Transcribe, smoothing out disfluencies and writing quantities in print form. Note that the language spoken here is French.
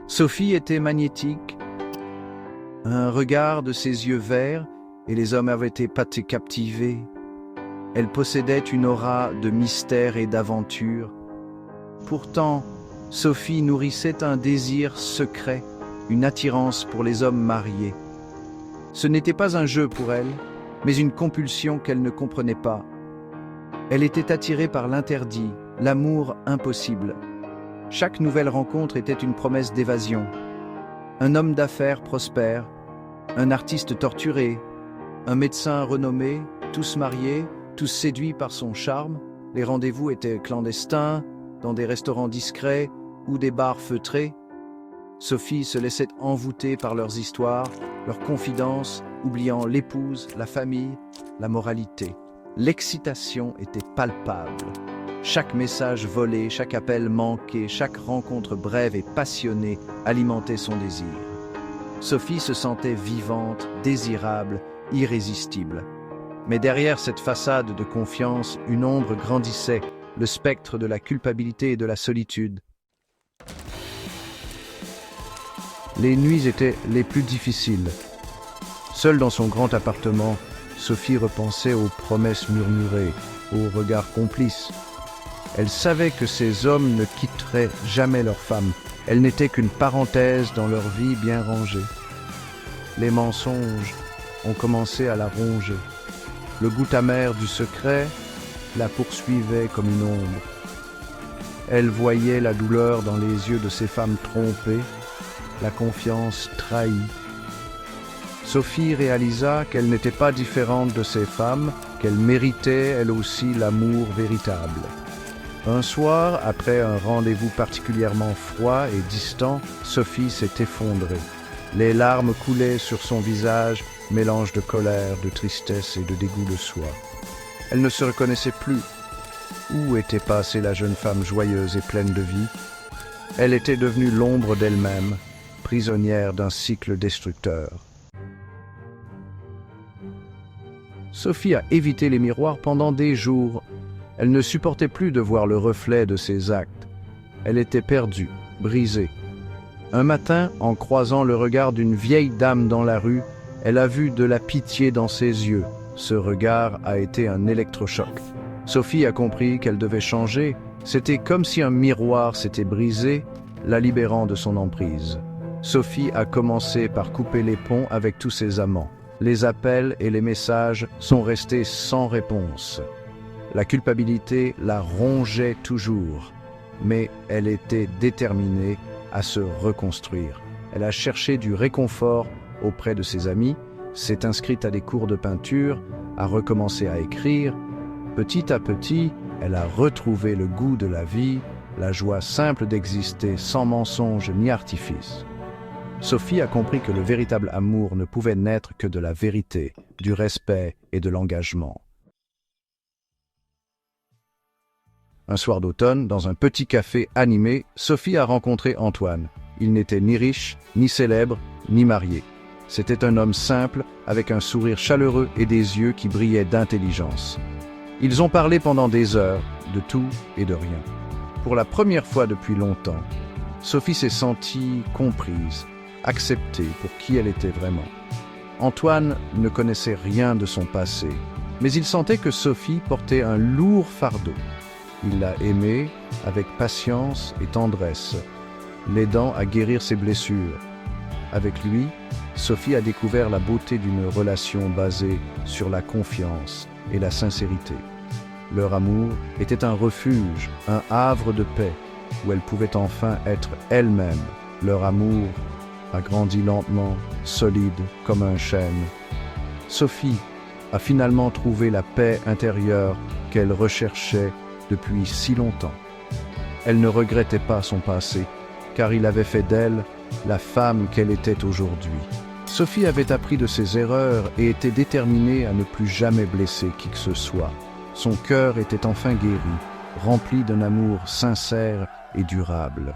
Sophie était magnétique. Un regard de ses yeux verts, et les hommes avaient été captivés. Elle possédait une aura de mystère et d'aventure. Pourtant, Sophie nourrissait un désir secret, une attirance pour les hommes mariés. Ce n'était pas un jeu pour elle, mais une compulsion qu'elle ne comprenait pas. Elle était attirée par l'interdit, l'amour impossible. Chaque nouvelle rencontre était une promesse d'évasion. Un homme d'affaires prospère, un artiste torturé, un médecin renommé, tous mariés, tous séduits par son charme. Les rendez-vous étaient clandestins, dans des restaurants discrets ou des bars feutrés. Sophie se laissait envoûter par leurs histoires, leurs confidences, oubliant l'épouse, la famille, la moralité. L'excitation était palpable. Chaque message volé, chaque appel manqué, chaque rencontre brève et passionnée alimentait son désir. Sophie se sentait vivante, désirable, irrésistible. Mais derrière cette façade de confiance, une ombre grandissait, le spectre de la culpabilité et de la solitude. Les nuits étaient les plus difficiles. Seule dans son grand appartement, Sophie repensait aux promesses murmurées, aux regards complices. Elle savait que ces hommes ne quitteraient jamais leur femme. Elle n'était qu'une parenthèse dans leur vie bien rangée. Les mensonges ont commencé à la ronger. Le goût amer du secret la poursuivait comme une ombre. Elle voyait la douleur dans les yeux de ces femmes trompées, la confiance trahie. Sophie réalisa qu'elle n'était pas différente de ces femmes, qu'elle méritait elle aussi l'amour véritable. Un soir, après un rendez-vous particulièrement froid et distant, Sophie s'est effondrée. Les larmes coulaient sur son visage, mélange de colère, de tristesse et de dégoût de soi. Elle ne se reconnaissait plus. Où était passée la jeune femme joyeuse et pleine de vie? Elle était devenue l'ombre d'elle-même, prisonnière d'un cycle destructeur. Sophie a évité les miroirs pendant des jours. Elle ne supportait plus de voir le reflet de ses actes. Elle était perdue, brisée. Un matin, en croisant le regard d'une vieille dame dans la rue, elle a vu de la pitié dans ses yeux. Ce regard a été un électrochoc. Sophie a compris qu'elle devait changer. C'était comme si un miroir s'était brisé, la libérant de son emprise. Sophie a commencé par couper les ponts avec tous ses amants. Les appels et les messages sont restés sans réponse. La culpabilité la rongeait toujours, mais elle était déterminée à se reconstruire. Elle a cherché du réconfort auprès de ses amis, s'est inscrite à des cours de peinture, a recommencé à écrire. Petit à petit, elle a retrouvé le goût de la vie, la joie simple d'exister sans mensonge ni artifice. Sophie a compris que le véritable amour ne pouvait naître que de la vérité, du respect et de l'engagement. Un soir d'automne, dans un petit café animé, Sophie a rencontré Antoine. Il n'était ni riche, ni célèbre, ni marié. C'était un homme simple, avec un sourire chaleureux et des yeux qui brillaient d'intelligence. Ils ont parlé pendant des heures, de tout et de rien. Pour la première fois depuis longtemps, Sophie s'est sentie comprise, acceptée pour qui elle était vraiment. Antoine ne connaissait rien de son passé, mais il sentait que Sophie portait un lourd fardeau. Il l'a aimée avec patience et tendresse, l'aidant à guérir ses blessures. Avec lui, Sophie a découvert la beauté d'une relation basée sur la confiance et la sincérité. Leur amour était un refuge, un havre de paix, où elle pouvait enfin être elle-même. Leur amour a grandi lentement, solide comme un chêne. Sophie a finalement trouvé la paix intérieure qu'elle recherchait depuis si longtemps. Elle ne regrettait pas son passé, car il avait fait d'elle la femme qu'elle était aujourd'hui. Sophie avait appris de ses erreurs et était déterminée à ne plus jamais blesser qui que ce soit. Son cœur était enfin guéri, rempli d'un amour sincère et durable.